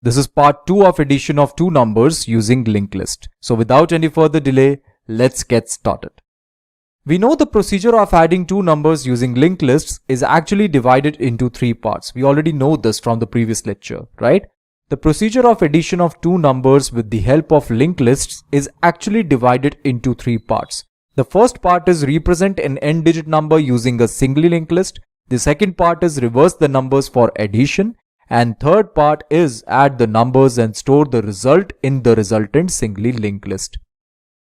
This is part 2 of addition of two numbers using linked list. So without any further delay, let's get started. We know the procedure of adding two numbers using linked lists is actually divided into three parts. We already know this from the previous lecture, right? The procedure of addition of two numbers with the help of linked lists is actually divided into three parts. The first part is represent an n-digit number using a singly linked list. The second part is reverse the numbers for addition. And third part is add the numbers and store the result in the resultant singly linked list.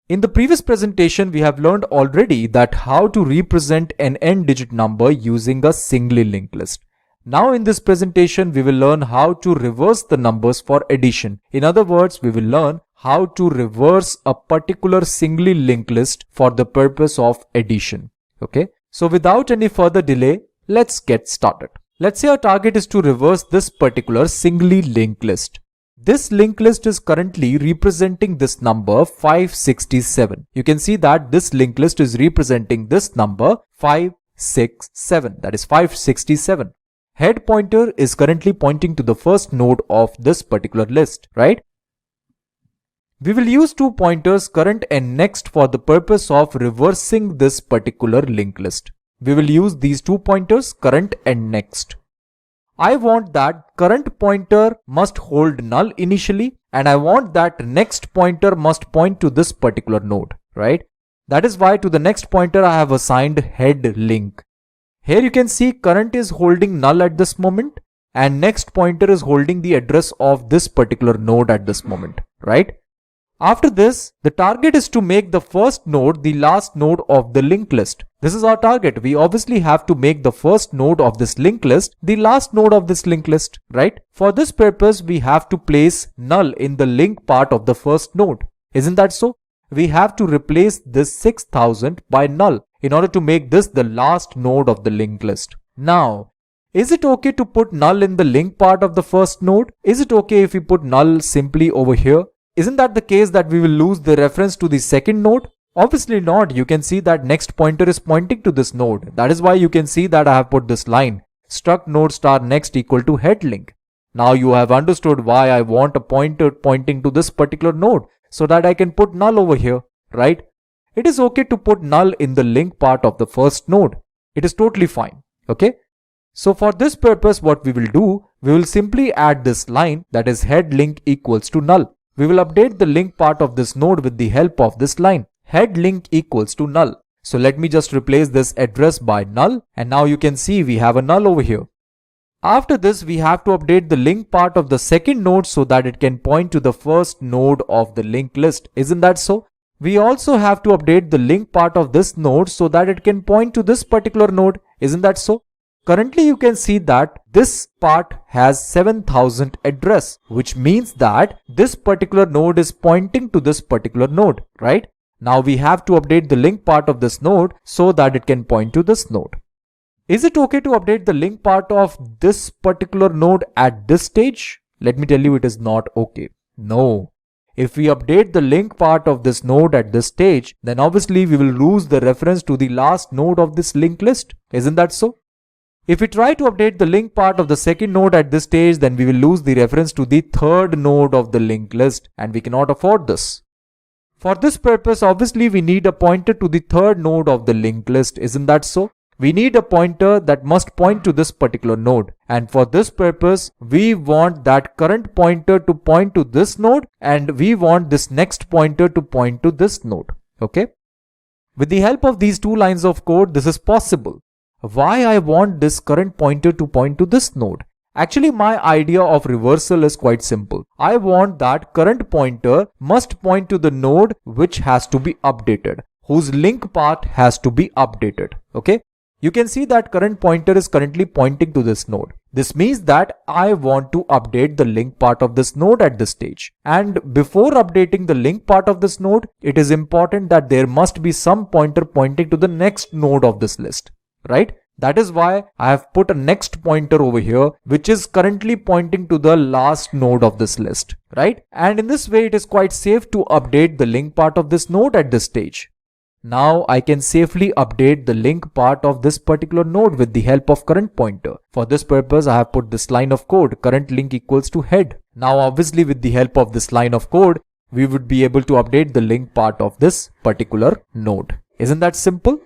In the previous presentation, we have learned already that how to represent an n-digit number using a singly linked list. Now in this presentation, we will learn how to reverse the numbers for addition. In other words, we will learn how to reverse a particular singly linked list for the purpose of addition. Okay, so without any further delay, let's get started. Let's say our target is to reverse this particular singly linked list. This linked list is currently representing this number 567. You can see that this linked list is representing this number 567, that is 567. Head pointer is currently pointing to the first node of this particular list, right? We will use two pointers, current and next, for the purpose of reversing this particular linked list. We will use these two pointers, current and next. I want that current pointer must hold null initially, and I want that next pointer must point to this particular node, right? That is why to the next pointer I have assigned head link. Here you can see current is holding null at this moment and next pointer is holding the address of this particular node at this moment, right? After this, the target is to make the first node the last node of the linked list. This is our target. We obviously have to make the first node of this linked list the last node of this linked list, right? For this purpose, we have to place null in the link part of the first node. Isn't that so? We have to replace this 6000 by null in order to make this the last node of the linked list. Now, is it okay to put null in the link part of the first node? Is it okay if we put null simply over here? Isn't that the case that we will lose the reference to the second node? Obviously not. You can see that next pointer is pointing to this node. That is why you can see that I have put this line, struct node star next equal to head link. Now you have understood why I want a pointer pointing to this particular node so that I can put null over here, right? It is okay to put null in the link part of the first node. It is totally fine, okay? So for this purpose, what we will do, we will simply add this line, that is head link equals to null. We will update the link part of this node with the help of this line, head link equals to null. So let me just replace this address by null, and now you can see we have a null over here. After this, we have to update the link part of the second node so that it can point to the first node of the linked list. Isn't that so? We also have to update the link part of this node so that it can point to this particular node. Isn't that so? Currently, you can see that this part has 7000 address, which means that this particular node is pointing to this particular node, right? Now we have to update the link part of this node so that it can point to this node. Is it okay to update the link part of this particular node at this stage? Let me tell you, it is not okay. No. If we update the link part of this node at this stage, then obviously we will lose the reference to the last node of this linked list. Isn't that so? If we try to update the link part of the second node at this stage, then we will lose the reference to the third node of the linked list, and we cannot afford this. For this purpose, obviously we need a pointer to the third node of the linked list. Isn't that so? We need a pointer that must point to this particular node, and for this purpose, we want that current pointer to point to this node, and we want this next pointer to point to this node. Okay? With the help of these two lines of code, this is possible. Why I want this current pointer to point to this node? Actually, my idea of reversal is quite simple. I want that current pointer must point to the node which has to be updated, whose link part has to be updated. Okay? You can see that current pointer is currently pointing to this node. This means that I want to update the link part of this node at this stage. And before updating the link part of this node, it is important that there must be some pointer pointing to the next node of this list. Right? That is why I have put a next pointer over here, which is currently pointing to the last node of this list, right? And in this way, it is quite safe to update the link part of this node at this stage. Now I can safely update the link part of this particular node with the help of current pointer. For this purpose, I have put this line of code, current link equals to head. Now obviously with the help of this line of code, we would be able to update the link part of this particular node. Isn't that simple?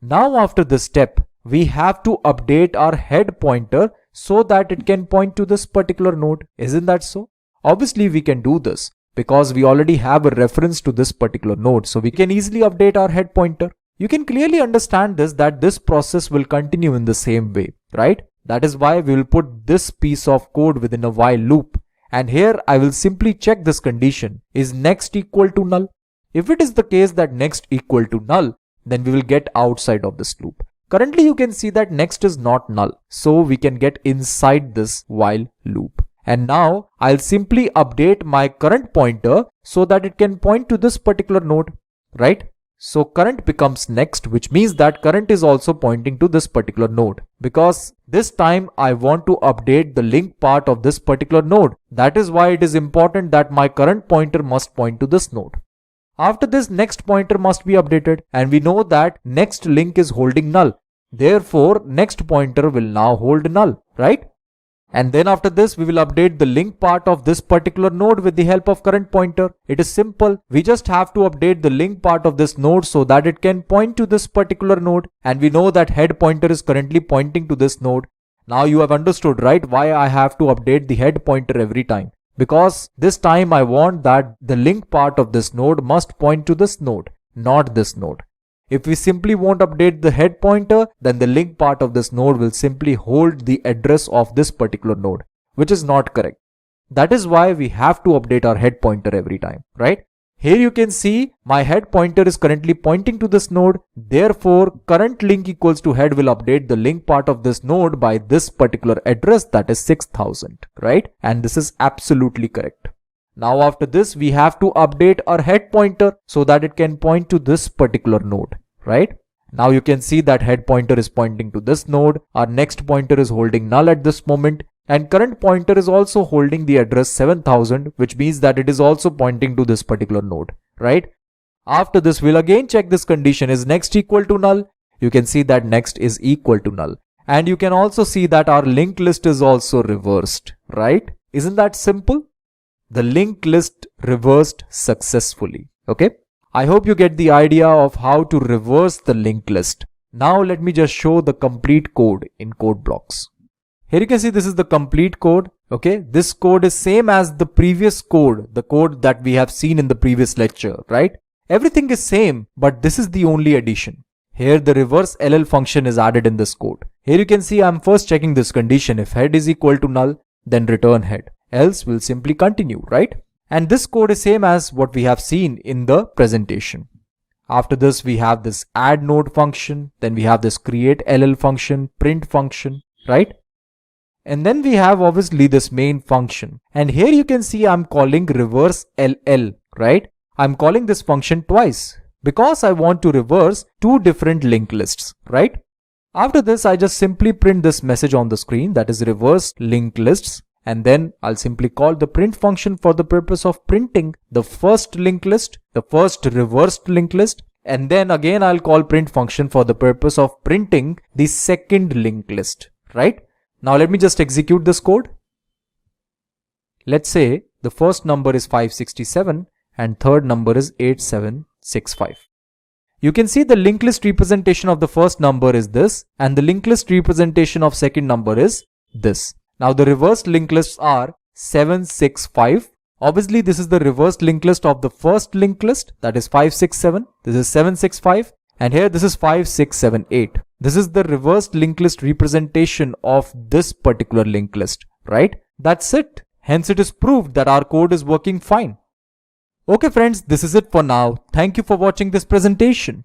Now after this step, we have to update our head pointer so that it can point to this particular node. Isn't that so? Obviously we can do this because we already have a reference to this particular node, so we can easily update our head pointer. You can clearly understand this, that this process will continue in the same way, right? That is why we will put this piece of code within a while loop. And here I will simply check this condition. Is next equal to null? If it is the case that next equal to null, then we will get outside of this loop. Currently you can see that next is not null, so we can get inside this while loop. And now I'll simply update my current pointer so that it can point to this particular node, right? So current becomes next, which means that current is also pointing to this particular node, because this time I want to update the link part of this particular node. That is why it is important that my current pointer must point to this node. After this, next pointer must be updated, and we know that next link is holding null. Therefore, next pointer will now hold null, right? And then after this, we will update the link part of this particular node with the help of current pointer. It is simple. We just have to update the link part of this node so that it can point to this particular node. And we know that head pointer is currently pointing to this node. Now you have understood, right, why I have to update the head pointer every time. Because this time I want that the link part of this node must point to this node, not this node. If we simply won't update the head pointer, then the link part of this node will simply hold the address of this particular node, which is not correct. That is why we have to update our head pointer every time, right? Here you can see my head pointer is currently pointing to this node. Therefore, current link equals to head will update the link part of this node by this particular address, that is 6000, right? And this is absolutely correct. Now after this, we have to update our head pointer so that it can point to this particular node, right? Now you can see that head pointer is pointing to this node. Our next pointer is holding null at this moment. And current pointer is also holding the address 7000, which means that it is also pointing to this particular node, right? After this, we'll again check this condition. Is next equal to null? You can see that next is equal to null. And you can also see that our linked list is also reversed, right? Isn't that simple? The linked list reversed successfully. Okay. I hope you get the idea of how to reverse the linked list. Now let me just show the complete code in code blocks. Here you can see this is the complete code. Okay. This code is same as the previous code, the code that we have seen in the previous lecture, right? Everything is same, but this is the only addition. Here the reverse LL function is added in this code. Here you can see I'm first checking this condition. If head is equal to null, then return head. Else we'll simply continue, right? And this code is same as what we have seen in the presentation. After this, we have this add node function. Then we have this create LL function, print function, right? And then we have obviously this main function. And here you can see I'm calling reverse LL, right? I'm calling this function twice because I want to reverse two different linked lists, right? After this, I just simply print this message on the screen, that is reverse linked lists. And then I'll simply call the print function for the purpose of printing the first linked list, the first reversed linked list. And then again, I'll call print function for the purpose of printing the second linked list, right? Now let me just execute this code. Let's say the first number is 567 and third number is 8765. You can see the linked list representation of the first number is this and the linked list representation of second number is this. Now the reversed linked lists are 765. Obviously this is the reversed linked list of the first linked list, that is 567. This is 765 and here this is 5678. This is the reversed linked list representation of this particular linked list, right? That's it. Hence it is proved that our code is working fine. Okay friends, this is it for now. Thank you for watching this presentation.